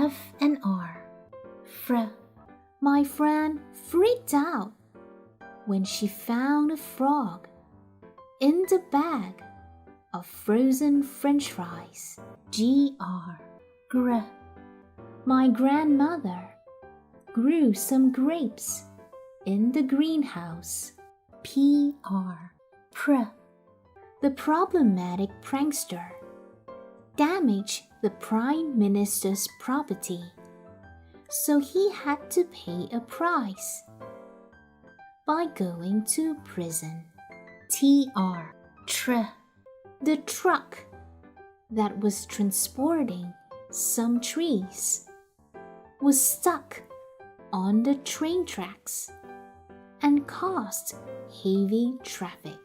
F and R. Fr. My friend freaked out when she found a frog in the bag of frozen French fries. GR. Gr. My grandmother grew some grapes in the greenhouse. PR. Pr. The problematic prankster damaged the Prime Minister's property, so he had to pay a price by going to prison. TR. Tr. The truck that was transporting some trees was stuck on the train tracks and caused heavy traffic.